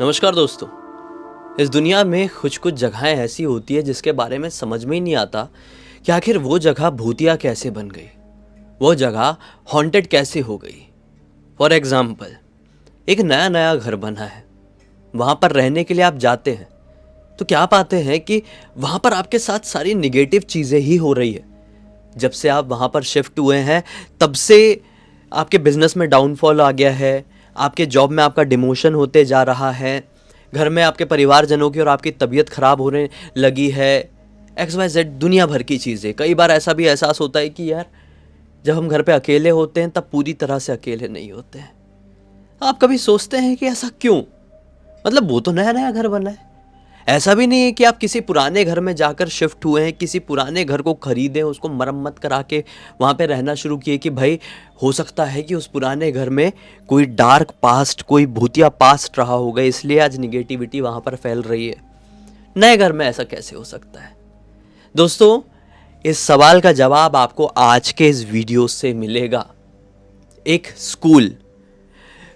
नमस्कार दोस्तों। इस दुनिया में कुछ कुछ जगहें ऐसी होती है जिसके बारे में समझ में ही नहीं आता कि आखिर वो जगह भूतिया कैसे बन गई, वो जगह हॉन्टेड कैसे हो गई। फॉर एग्जाम्पल, एक नया नया घर बना है, वहाँ पर रहने के लिए आप जाते हैं तो क्या पाते हैं कि वहाँ पर आपके साथ सारी निगेटिव चीज़ें ही हो रही है। जब से आप वहाँ पर शिफ्ट हुए हैं तब से आपके बिजनेस में डाउनफॉल आ गया है, आपके जॉब में आपका डिमोशन होते जा रहा है, घर में आपके परिवारजनों की और आपकी तबीयत खराब होने लगी है। एक्स वाई जेड दुनिया भर की चीज़ें। कई बार ऐसा भी एहसास होता है कि यार जब हम घर पे अकेले होते हैं तब पूरी तरह से अकेले नहीं होते हैं। आप कभी सोचते हैं कि ऐसा क्यों? मतलब वो तो नया नया घर बना है। ऐसा भी नहीं है कि आप किसी पुराने घर में जाकर शिफ्ट हुए हैं, किसी पुराने घर को खरीदें, उसको मरम्मत करा के वहाँ पे रहना शुरू किए कि भाई हो सकता है कि उस पुराने घर में कोई डार्क पास्ट, कोई भूतिया पास्ट रहा होगा, इसलिए आज निगेटिविटी वहाँ पर फैल रही है। नए घर में ऐसा कैसे हो सकता है? दोस्तों, इस सवाल का जवाब आपको आज के इस वीडियो से मिलेगा। एक स्कूल,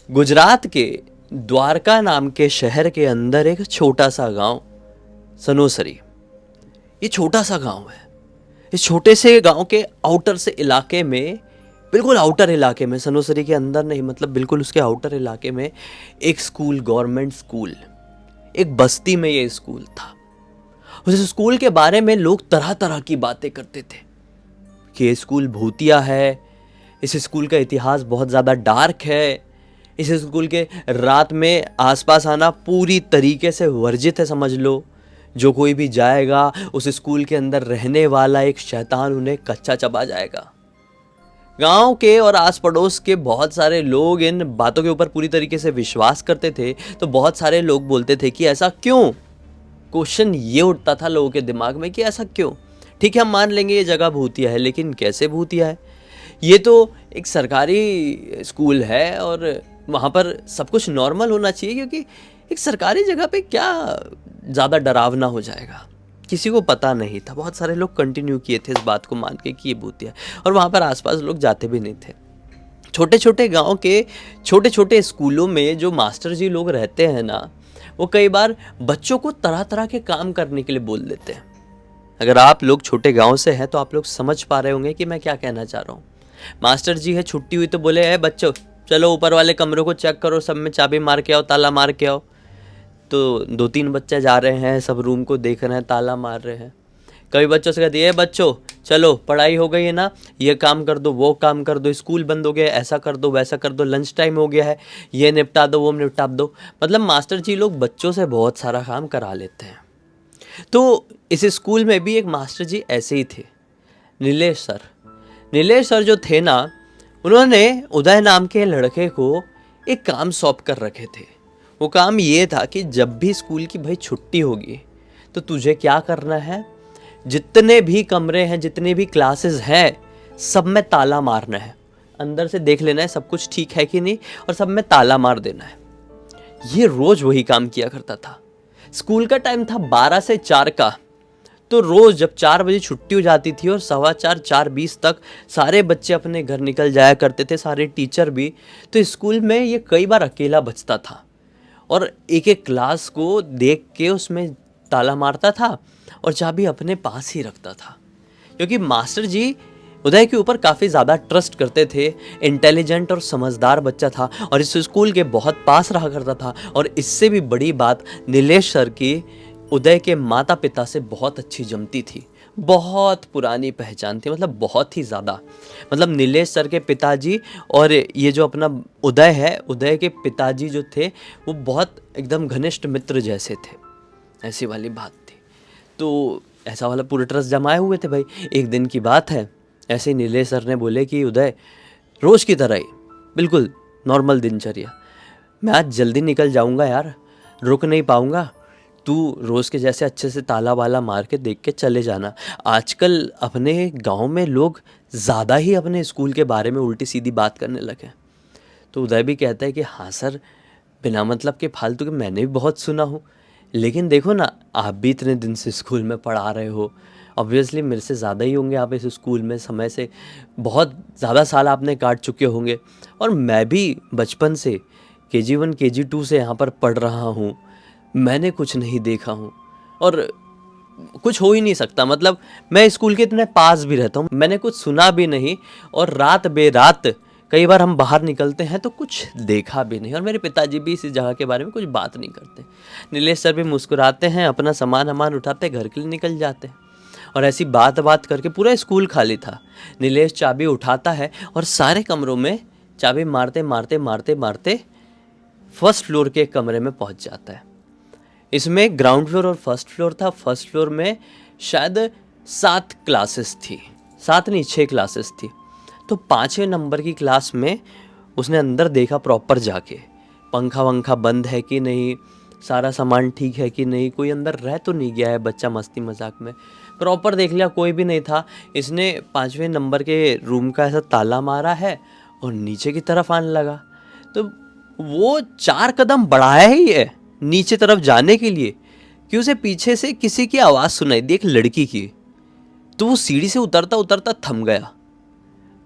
गुजरात के द्वारका नाम के शहर के अंदर एक छोटा सा गांव सनोसरी। ये छोटा सा गांव है। इस छोटे से गांव के आउटर से इलाके में, बिल्कुल आउटर इलाके में, सनोसरी के अंदर नहीं, मतलब बिल्कुल उसके आउटर इलाके में एक स्कूल, गवर्नमेंट स्कूल, एक बस्ती में ये स्कूल था। उस स्कूल के बारे में लोग तरह तरह की बातें करते थे कि ये स्कूल भूतिया है, इस स्कूल का इतिहास बहुत ज़्यादा डार्क है, इस स्कूल के रात में आसपास आना पूरी तरीके से वर्जित है, समझ लो। जो कोई भी जाएगा उस स्कूल के अंदर रहने वाला एक शैतान उन्हें कच्चा चबा जाएगा। गांव के और आस पड़ोस के बहुत सारे लोग इन बातों के ऊपर पूरी तरीके से विश्वास करते थे, तो बहुत सारे लोग बोलते थे कि ऐसा क्यों। क्वेश्चन ये उठता था लोगों के दिमाग में कि ऐसा क्यों। ठीक है, हम मान लेंगे ये जगह भूतिया है, लेकिन कैसे भूतिया है? ये तो एक सरकारी स्कूल है और वहाँ पर सब कुछ नॉर्मल होना चाहिए, क्योंकि एक सरकारी जगह पे क्या ज़्यादा डरावना हो जाएगा। किसी को पता नहीं था। बहुत सारे लोग कंटिन्यू किए थे इस बात को मान के कि ये भूतिया है, और वहाँ पर आसपास लोग जाते भी नहीं थे। छोटे छोटे गांव के छोटे छोटे स्कूलों में जो मास्टर जी लोग रहते हैं ना, वो कई बार बच्चों को तरह तरह के काम करने के लिए बोल देते हैं। अगर आप लोग छोटे गांव से हैं तो आप लोग समझ पा रहे होंगे कि मैं क्या कहना चाह रहा हूँ। मास्टर जी है, छुट्टी हुई तो बोले, है बच्चों चलो ऊपर वाले कमरों को चेक करो, सब में चाबी मार के आओ, ताला मार के आओ। तो 2-3 बच्चे जा रहे हैं, सब रूम को देख रहे हैं, ताला मार रहे हैं। कई बच्चों से कहती है, बच्चों चलो पढ़ाई हो गई है ना, ये काम कर दो, वो काम कर दो, स्कूल बंद हो गया, ऐसा कर दो, वैसा कर दो, लंच टाइम हो गया है, ये निपटा दो, वो निपटा दो। मतलब मास्टर जी लोग बच्चों से बहुत सारा काम करा लेते हैं। तो इस स्कूल में भी एक मास्टर जी ऐसे ही थे, नीलेश सर। नीलेश सर जो थे ना, उन्होंने उदय नाम के लड़के को एक काम सौंप कर रखे थे। वो काम ये था कि जब भी स्कूल की भाई छुट्टी होगी तो तुझे क्या करना है, जितने भी कमरे हैं, जितने भी क्लासेस हैं, सब में ताला मारना है। अंदर से देख लेना है सब कुछ ठीक है कि नहीं, और सब में ताला मार देना है। ये रोज वही काम किया करता था। स्कूल का टाइम था 12 से 4 का, तो रोज जब 4 बजे छुट्टी हो जाती थी और 4:15 4:20 तक सारे बच्चे अपने घर निकल जाया करते थे, सारे टीचर भी। तो स्कूल में ये कई बार अकेला बचता था और एक एक क्लास को देख के उसमें ताला मारता था और चाबी अपने पास ही रखता था, क्योंकि मास्टर जी उदय के ऊपर काफ़ी ज़्यादा ट्रस्ट करते थे। इंटेलिजेंट और समझदार बच्चा था और इस स्कूल के बहुत पास रहा करता था। और इससे भी बड़ी बात, नीलेश सर की उदय के माता पिता से बहुत अच्छी जमती थी, बहुत पुरानी पहचान थी, मतलब बहुत ही ज़्यादा। मतलब नीलेश सर के पिताजी और ये जो अपना उदय है, उदय के पिताजी जो थे वो बहुत एकदम घनिष्ठ मित्र जैसे थे, ऐसी वाली बात थी। तो ऐसा वाला पूरा ट्रस्ट जमाए हुए थे भाई। एक दिन की बात है, ऐसे ही नीलेश सर ने बोले कि उदय, रोज़ की तरह ही बिल्कुल नॉर्मल दिनचर्या, मैं आज जल्दी निकल जाऊंगा यार, रुक नहीं पाऊंगा, तू रोज़ के जैसे अच्छे से ताला वाला मार के देख के चले जाना। आजकल अपने गांव में लोग ज़्यादा ही अपने स्कूल के बारे में उल्टी सीधी बात करने लगे। तो उदय भी कहता है कि हाँ सर, बिना मतलब के फालतू के मैंने भी बहुत सुना हूँ, लेकिन देखो ना, आप भी इतने दिन से स्कूल में पढ़ा रहे हो, ऑब्वियसली मेरे से ज़्यादा ही होंगे आप इस स्कूल में, समय से बहुत ज़्यादा साल आपने काट चुके होंगे। और मैं भी बचपन से KG1 KG2 से यहाँ पर पढ़ रहा हूँ, मैंने कुछ नहीं देखा हूँ और कुछ हो ही नहीं सकता। मतलब मैं स्कूल के इतने पास भी रहता हूँ, मैंने कुछ सुना भी नहीं और रात बेरात कई बार हम बाहर निकलते हैं तो कुछ देखा भी नहीं। और मेरे पिताजी भी इस जगह के बारे में कुछ बात नहीं करते। नीलेश सर भी मुस्कुराते हैं, अपना सामान वामान उठाते घर के लिए निकल जाते हैं। और ऐसी बात करके पूरा स्कूल खाली था। नीलेश चाबी उठाता है और सारे कमरों में चाबी मारते मारते मारते मारते फर्स्ट फ्लोर के कमरे में पहुंच जाता है। इसमें ग्राउंड फ्लोर और फर्स्ट फ्लोर था। फर्स्ट फ्लोर में शायद 7 क्लासेस थी, 7 नहीं 6 क्लासेस थी। तो 5वें नंबर की क्लास में उसने अंदर देखा प्रॉपर जाके, पंखा वंखा बंद है कि नहीं, सारा सामान ठीक है कि नहीं, कोई अंदर रह तो नहीं गया है बच्चा मस्ती मजाक में। प्रॉपर देख लिया, कोई भी नहीं था। इसने 5वें नंबर के रूम का ऐसा ताला मारा है और नीचे की तरफ आने लगा। तो वो 4 कदम बढ़ाया ही है नीचे तरफ जाने के लिए कि उसे पीछे से किसी की आवाज़ सुनाई दी, एक लड़की की। तो वो सीढ़ी से उतरता उतरता थम गया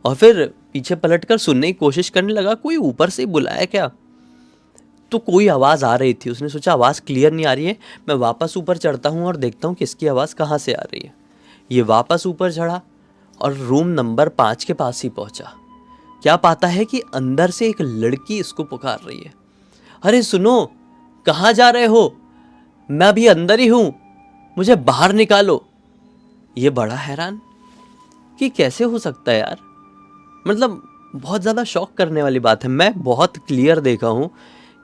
और फिर पीछे पलटकर सुनने की कोशिश करने लगा, कोई ऊपर से बुलाया क्या। तो कोई आवाज़ आ रही थी। उसने सोचा आवाज़ क्लियर नहीं आ रही है, मैं वापस ऊपर चढ़ता हूँ और देखता हूँ किसकी आवाज़ कहाँ से आ रही है। ये वापस ऊपर चढ़ा और रूम नंबर 5 के पास ही पहुँचा। क्या पाता है कि अंदर से एक लड़की इसको पुकार रही है, अरे सुनो, कहाँ जा रहे हो, मैं अभी अंदर ही हूँ, मुझे बाहर निकालो। ये बड़ा हैरान कि कैसे हो सकता है यार। मतलब बहुत ज़्यादा शॉक करने वाली बात है। मैं बहुत क्लियर देखा हूँ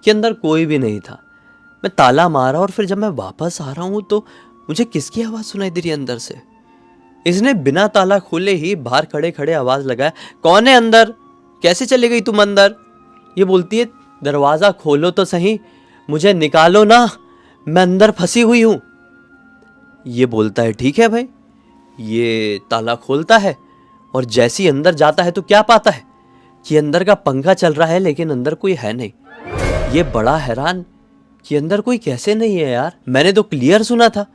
कि अंदर कोई भी नहीं था। मैं ताला मारा और फिर जब मैं वापस आ रहा हूँ तो मुझे किसकी आवाज़ सुनाई दे रही है अंदर से। इसने बिना ताला खोले ही बाहर खड़े खड़े आवाज़ लगाया, कौन है अंदर, कैसे चली गई तुम अंदर। ये बोलती है दरवाज़ा खोलो तो सही, मुझे निकालो ना, मैं अंदर फंसी हुई हूँ। ये बोलता है ठीक है भाई। ये ताला खोलता है और जैसे ही अंदर जाता है तो क्या पाता है कि अंदर का पंखा चल रहा है लेकिन अंदर कोई है नहीं। ये बड़ा हैरान कि अंदर कोई कैसे नहीं है यार। मैंने तो क्लियर सुना था,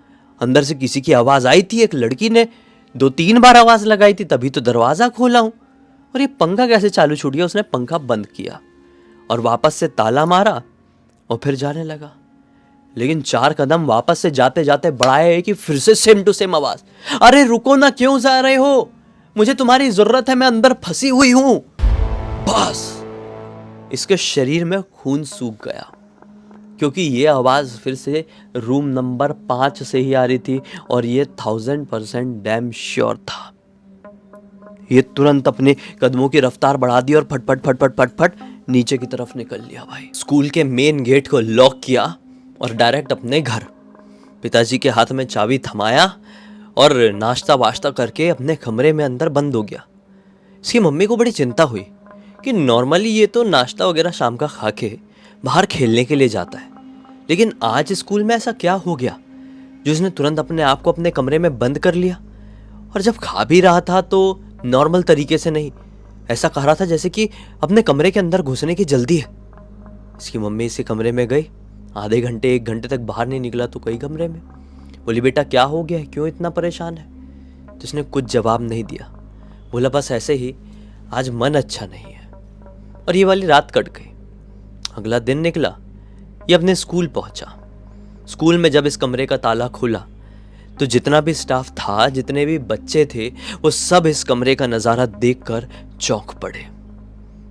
अंदर से किसी की आवाज़ आई थी, एक लड़की ने 2-3 बार आवाज़ लगाई थी, तभी तो दरवाज़ा खोला हूँ। और ये पंखा कैसे चालू छूट गया। उसने पंखा बंद किया और वापस से ताला मारा और फिर जाने लगा। लेकिन 4 कदम वापस से जाते जाते बढ़ाए कि फिर से सेम टू सेम आवाज़, अरे रुको ना, क्यों जा रहे हो, मुझे तुम्हारी ज़रूरत है, मैं अंदर फंसी हुई हूँ। बस इसके शरीर में खून सूख गया क्योंकि ये आवाज़ फिर से रूम नंबर 5 से ही आ रही थी और ये 1000% डैम श्योर था। ये तुरंत अपने कदमों की रफ्तार बढ़ा दी और फटफट फटफट फटफट नीचे की तरफ निकल लिया भाई। स्कूल के मेन गेट को लॉक किया और डायरेक्ट अपने घर, पिताजी के हाथ में चाबी थमाया और नाश्ता वाश्ता करके अपने कमरे में अंदर बंद हो गया। इसकी मम्मी को बड़ी चिंता हुई कि नॉर्मली ये तो नाश्ता वगैरह शाम का खा के बाहर खेलने के लिए जाता है, लेकिन आज स्कूल में ऐसा क्या हो गया जो इसने तुरंत अपने आप को अपने कमरे में बंद कर लिया। और जब खा भी रहा था तो नॉर्मल तरीके से नहीं, ऐसा कह रहा था जैसे कि अपने कमरे के अंदर घुसने की जल्दी है। इसकी मम्मी इसी कमरे में गई, आधे घंटे 1 घंटे तक बाहर नहीं निकला तो कई कमरे में। बोली बेटा क्या हो गया है, क्यों इतना परेशान है। तो इसने कुछ जवाब नहीं दिया, बोला बस ऐसे ही, आज मन अच्छा नहीं है। और ये वाली रात कट गई। अगला दिन निकला, ये अपने स्कूल पहुंचा। स्कूल में जब इस कमरे का ताला खुला तो जितना भी स्टाफ था, जितने भी बच्चे थे, वो सब इस कमरे का नज़ारा देखकर चौंक पड़े।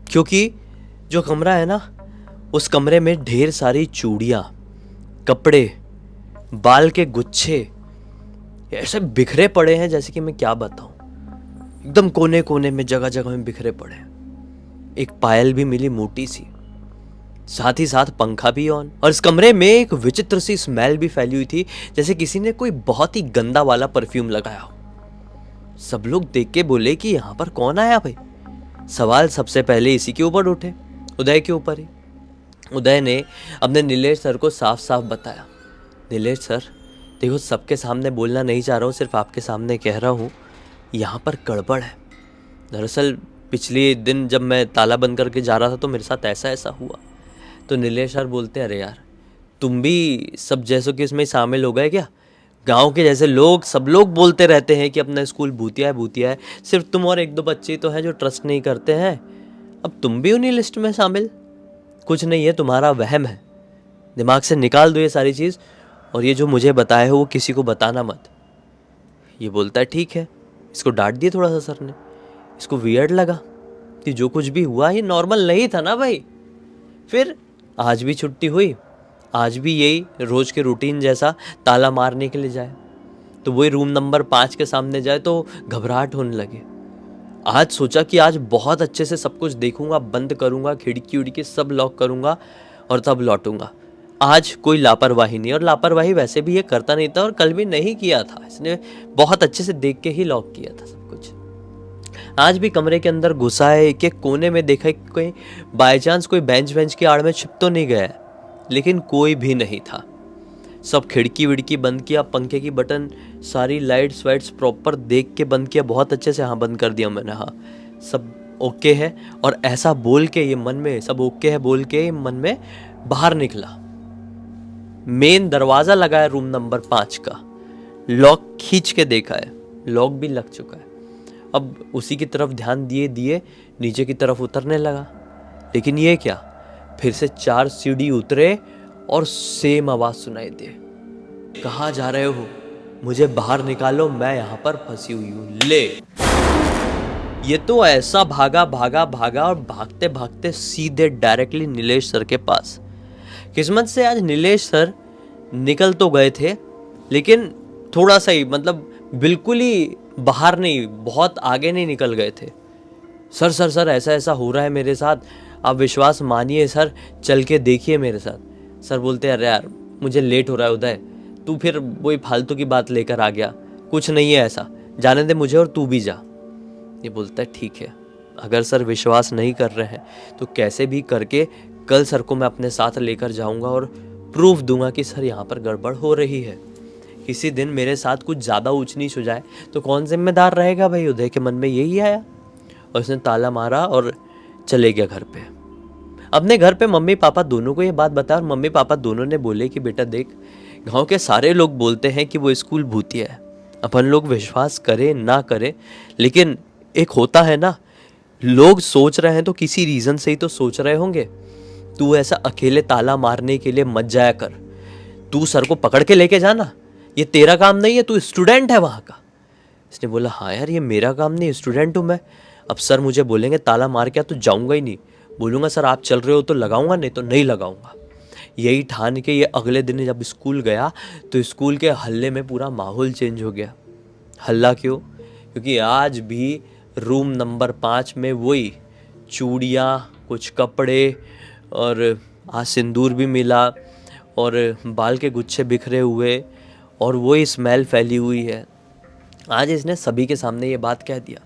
क्योंकि जो कमरा है ना, उस कमरे में ढेर सारी चूड़ियाँ, कपड़े, बाल के गुच्छे ऐसे बिखरे पड़े हैं जैसे कि मैं क्या बताऊं। एकदम कोने कोने में, जगह जगह में बिखरे पड़े हैं। एक पायल भी मिली मोटी सी, साथ ही साथ पंखा भी ऑन। और इस कमरे में एक विचित्र सी स्मेल भी फैली हुई थी, जैसे किसी ने कोई बहुत ही गंदा वाला परफ्यूम लगाया हो। सब लोग देख के बोले कि यहाँ पर कौन आया भाई। सवाल सबसे पहले इसी के ऊपर उठे, उदय के ऊपर ही। उदय ने अपने नीलेश सर को साफ साफ बताया, नीलेश सर देखो, सबके सामने बोलना नहीं चाह रहा हूँ, सिर्फ आपके सामने कह रहा हूँ, यहाँ पर गड़बड़ है। दरअसल पिछले दिन जब मैं ताला बंद करके जा रहा था तो मेरे साथ ऐसा ऐसा हुआ। तो नीलेश सर बोलते हैं, अरे यार तुम भी सब जैसों के इसमें शामिल हो गए क्या। गांव के जैसे लोग, सब लोग बोलते रहते हैं कि अपना स्कूल भूतिया है भूतिया है, सिर्फ तुम और 1-2 बच्चे तो हैं जो ट्रस्ट नहीं करते हैं, अब तुम भी उन्हीं लिस्ट में शामिल। कुछ नहीं है, तुम्हारा वहम है, दिमाग से निकाल दो ये सारी चीज़, और ये जो मुझे बताए हो वो किसी को बताना मत। ये बोलता है ठीक है। इसको डांट दिया थोड़ा सा सर ने। इसको वियर्ड लगा कि जो कुछ भी हुआ ये नॉर्मल नहीं था ना भाई। फिर आज भी छुट्टी हुई, आज भी यही रोज़ के रूटीन जैसा ताला मारने के लिए जाए, तो वही रूम नंबर 5 के सामने जाए तो घबराहट होने लगे। आज सोचा कि आज बहुत अच्छे से सब कुछ देखूंगा, बंद करूंगा, खिड़की उड़की सब लॉक करूंगा और तब लौटूंगा। आज कोई लापरवाही नहीं, और लापरवाही वैसे भी ये करता नहीं था और कल भी नहीं किया था। इसने बहुत अच्छे से देख के ही लॉक किया था सब कुछ। आज भी कमरे के अंदर घुसा है, एक एक कोने में देखा कि कोई बाय चांस कोई बेंच की आड़ में छिप तो नहीं गया है, लेकिन कोई भी नहीं था। सब खिड़की विड़की बंद किया, पंखे की बटन सारी लाइट्स वाइट्स प्रॉपर देख के बंद किया, बहुत अच्छे से। हाँ, बंद कर दिया मैंने, हाँ सब ओके है। और ऐसा बोल के ये मन में सब ओके है बोल के ये मन में बाहर निकला। मेन दरवाज़ा लगा है रूम नंबर 5 का, लॉक खींच के देखा है, लॉक भी लग चुका है। अब उसी की तरफ ध्यान दिए दिए नीचे की तरफ उतरने लगा, लेकिन ये क्या, फिर से 4 सीढ़ी उतरे और सेम आवाज़ सुनाई दे, कहाँ जा रहे हो, मुझे बाहर निकालो, मैं यहाँ पर फंसी हुई हूँ। ले, ये तो ऐसा भागा भागा भागा और भागते भागते सीधे डायरेक्टली नीलेश सर के पास। किस्मत से आज नीलेश सर निकल तो गए थे, लेकिन थोड़ा सा ही, मतलब बिल्कुल ही बाहर नहीं, बहुत आगे नहीं निकल गए थे। सर सर सर ऐसा ऐसा हो रहा है मेरे साथ, आप विश्वास मानिए सर, चल के देखिए मेरे साथ। सर बोलते हैं अरे यार मुझे लेट हो रहा है उदय, तू फिर वही फालतू की बात लेकर आ गया, कुछ नहीं है ऐसा, जाने दे मुझे और तू भी जा। ये बोलता है ठीक है, अगर सर विश्वास नहीं कर रहे हैं तो कैसे भी करके कल सर को मैं अपने साथ लेकर जाऊंगा और प्रूफ दूंगा कि सर यहाँ पर गड़बड़ हो रही है। किसी दिन मेरे साथ कुछ ज़्यादा ऊंच नीच हो जाए तो कौन जिम्मेदार रहेगा भाई। उदय के मन में यही आया और उसने ताला मारा और चले गया घर पे। अपने घर पे मम्मी पापा दोनों को ये बात बताया और मम्मी पापा दोनों ने बोले कि बेटा देख, गांव के सारे लोग बोलते हैं कि वो स्कूल भूतिया है, अपन लोग विश्वास करें ना करें, लेकिन एक होता है ना, लोग सोच रहे हैं तो किसी रीज़न से ही तो सोच रहे होंगे। तू ऐसा अकेले ताला मारने के लिए मत जाया कर, तू सर को पकड़ के लेके जाना, ये तेरा काम नहीं है, तू स्टूडेंट है वहाँ का। इसने बोला हाँ यार ये मेरा काम नहीं, स्टूडेंट हूँ मैं, अब सर मुझे बोलेंगे ताला मार के तो जाऊँगा ही नहीं, बोलूँगा सर आप चल रहे हो तो लगाऊंगा, नहीं तो नहीं लगाऊंगा। यही ठान के ये अगले दिन जब स्कूल गया तो स्कूल के हल्ले में पूरा माहौल चेंज हो गया। हल्ला क्यों? क्योंकि आज भी रूम नंबर 5 में वही चूड़ियाँ, कुछ कपड़े और आज सिंदूर भी मिला और बाल के गुच्छे बिखरे हुए और वही स्मेल फैली हुई है। आज इसने सभी के सामने ये बात कह दिया,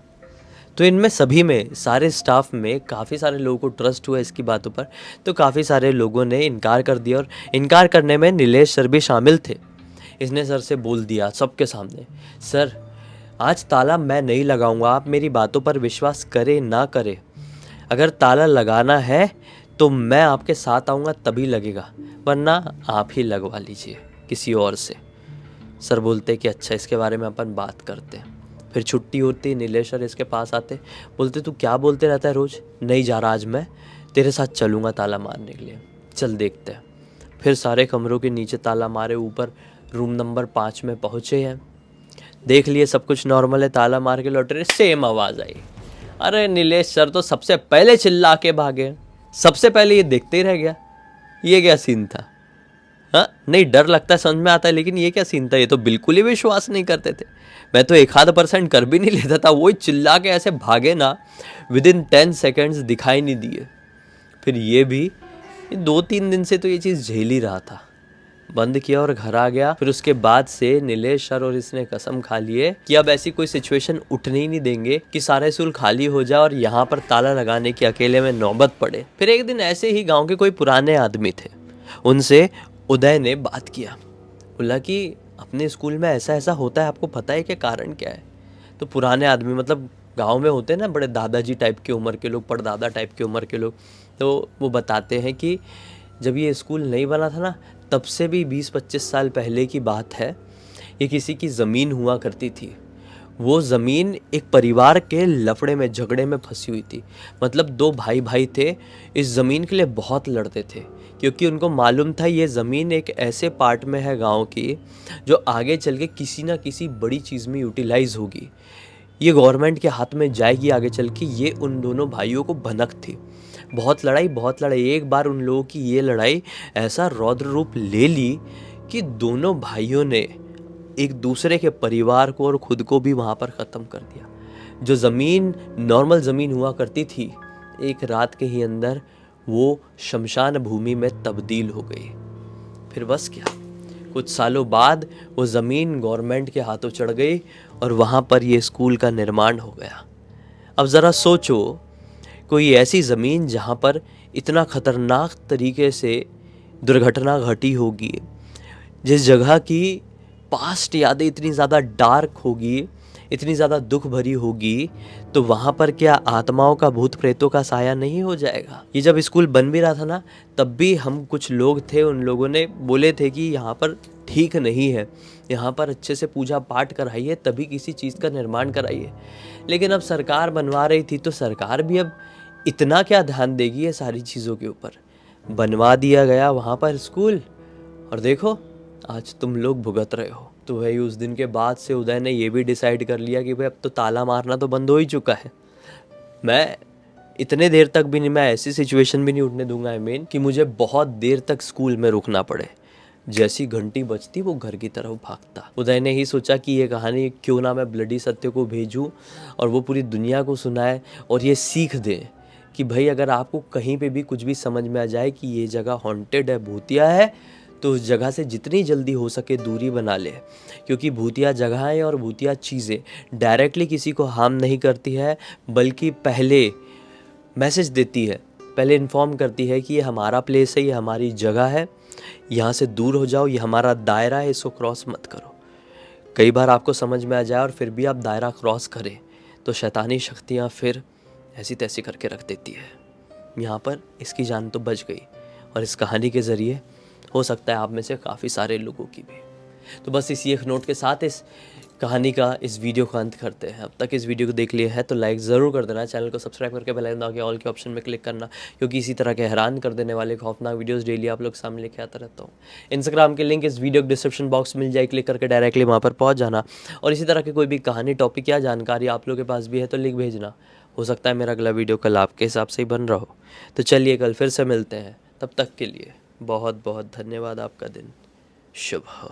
तो इनमें सभी में, सारे स्टाफ में काफ़ी सारे लोगों को ट्रस्ट हुआ इसकी बातों पर, तो काफ़ी सारे लोगों ने इनकार कर दिया और इनकार करने में नीलेश सर भी शामिल थे। इसने सर से बोल दिया सबके सामने, सर आज ताला मैं नहीं लगाऊंगा, आप मेरी बातों पर विश्वास करें ना करें, अगर ताला लगाना है तो मैं आपके साथ आऊँगा तभी लगेगा, वरना आप ही लगवा लीजिए किसी और से। सर बोलते कि अच्छा इसके बारे में अपन बात करते हैं। फिर छुट्टी होती, नीलेश सर इसके पास आते, बोलते तू क्या बोलते रहता है रोज़, नहीं जा रहा आज मैं तेरे साथ चलूँगा ताला मारने के लिए, चल देखते हैं। फिर सारे कमरों के नीचे ताला मारे, ऊपर रूम नंबर 5 में पहुँचे हैं, देख लिए सब कुछ नॉर्मल है, ताला मार के लौट रहे, सेम आवाज़ आई। अरे नीलेश सर तो सबसे पहले चिल्ला के भागे, सबसे पहले ये देखते ही रह गया, ये क्या सीन था। हाँ नहीं, डर लगता है समझ में आता है, लेकिन ये क्या सीन था, ये तो बिल्कुल ही विश्वास नहीं करते थे। मैं तो 1-आध% कर भी नहीं लेता था, वही चिल्ला के ऐसे भागे ना, विदिन 10 सेकेंड्स दिखाई नहीं दिए। फिर ये भी 2-3 दिन से तो ये चीज़ झेल ही रहा था, बंद किया और घर आ गया। फिर उसके बाद से नीलेश सर और इसने कसम खा लिए कि अब ऐसी कोई सिचुएशन उठने ही नहीं देंगे कि सारे स्कूल खाली हो जाए और यहाँ पर ताला लगाने की अकेले में नौबत पड़े। फिर एक दिन ऐसे ही गाँव के कोई पुराने आदमी थे, उनसे उदय ने बात किया, बोला कि अपने स्कूल में ऐसा ऐसा होता है, आपको पता है कि कारण क्या है? तो पुराने आदमी मतलब गांव में होते हैं ना बड़े दादाजी टाइप की उम्र के लोग, परदादा टाइप की उम्र के लोग, तो वो बताते हैं कि जब ये स्कूल नहीं बना था ना, तब से भी 20-25 साल पहले की बात है, ये किसी की ज़मीन हुआ करती थी। वो ज़मीन एक परिवार के लफड़े में, झगड़े में फंसी हुई थी। मतलब दो भाई भाई थे, इस ज़मीन के लिए बहुत लड़ते थे, क्योंकि उनको मालूम था ये ज़मीन एक ऐसे पार्ट में है गांव की जो आगे चल के किसी ना किसी बड़ी चीज़ में यूटिलाइज होगी, ये गवर्नमेंट के हाथ में जाएगी आगे चल के। ये उन दोनों भाइयों को भनक थी। बहुत लड़ाई, एक बार उन लोगों की ये लड़ाई ऐसा रौद्र रूप ले ली कि दोनों भाइयों ने एक दूसरे के परिवार को और खुद को भी वहाँ पर ख़त्म कर दिया। जो ज़मीन नॉर्मल ज़मीन हुआ करती थी, एक रात के ही अंदर वो शमशान भूमि में तब्दील हो गई। फिर बस क्या, कुछ सालों बाद वो ज़मीन गवर्नमेंट के हाथों चढ़ गई और वहाँ पर ये स्कूल का निर्माण हो गया। अब ज़रा सोचो, कोई ऐसी ज़मीन जहाँ पर इतना ख़तरनाक तरीके से दुर्घटना घटी होगी, जिस जगह की पास्ट यादें इतनी ज़्यादा डार्क होगी, इतनी ज़्यादा दुख भरी होगी, तो वहाँ पर क्या आत्माओं का, भूत प्रेतों का साया नहीं हो जाएगा? ये जब स्कूल बन भी रहा था ना, तब भी हम कुछ लोग थे, उन लोगों ने बोले थे कि यहाँ पर ठीक नहीं है, यहाँ पर अच्छे से पूजा पाठ कराइए, तभी किसी चीज़ का निर्माण कराइए। लेकिन अब सरकार बनवा रही थी, तो सरकार भी अब इतना क्या ध्यान देगी ये सारी चीज़ों के ऊपर। बनवा दिया गया वहाँ पर स्कूल, और देखो आज तुम लोग भुगत रहे हो। तो भाई उस दिन के बाद से उदय ने ये भी डिसाइड कर लिया कि भाई अब तो ताला मारना तो बंद हो ही चुका है। मैं इतने देर तक भी नहीं, मैं ऐसी सिचुएशन भी नहीं उठने दूंगा कि मुझे बहुत देर तक स्कूल में रुकना पड़े। जैसी घंटी बजती वो घर की तरफ भागता। उदय ने ही सोचा कि ये कहानी क्यों ना मैं ब्लडी सत्य को भेजूं और वो पूरी दुनिया को सुनाए और ये सीख दे कि भाई अगर आपको कहीं पे भी कुछ भी समझ में आ जाए कि ये जगह हॉन्टेड है, भूतिया है, तो उस जगह से जितनी जल्दी हो सके दूरी बना ले। क्योंकि भूतिया जगहें और भूतिया चीज़ें डायरेक्टली किसी को हार्म नहीं करती है, बल्कि पहले मैसेज देती है, पहले इन्फॉर्म करती है कि ये हमारा प्लेस है, ये हमारी जगह है, यहाँ से दूर हो जाओ, ये हमारा दायरा है, इसको क्रॉस मत करो। कई बार आपको समझ में आ जाए और फिर भी आप दायरा क्रॉस करें, तो शैतानी शक्तियाँ फिर ऐसी तैसी करके रख देती है। यहाँ पर इसकी जान तो बच गई, और इस कहानी के ज़रिए हो सकता है आप में से काफ़ी सारे लोगों की भी। तो बस इसी एक नोट के साथ इस कहानी का, इस वीडियो का अंत करते हैं। अब तक इस वीडियो को देख लिया है तो लाइक ज़रूर कर देना, चैनल को सब्सक्राइब करके बेल आइकन दबा के ऑल के ऑप्शन में क्लिक करना, क्योंकि इसी तरह के हैरान कर देने वाले खौफनाक वीडियोस डेली आप लोग सामने लेके आता रहता हूँ। इंस्टाग्राम के लिंक इस वीडियो के डिस्क्रिप्शन बॉक्स मिल जाए, क्लिक करके डायरेक्टली वहाँ पर पहुँच जाना। और इसी तरह की कोई भी कहानी, टॉपिक या जानकारी आप लोगों के पास भी है तो लिख भेजना। हो सकता है मेरा अगला वीडियो कल आपके हिसाब से ही बन रहा हो। तो चलिए कल फिर से मिलते हैं, तब तक के लिए बहुत बहुत धन्यवाद। आपका दिन शुभ हो।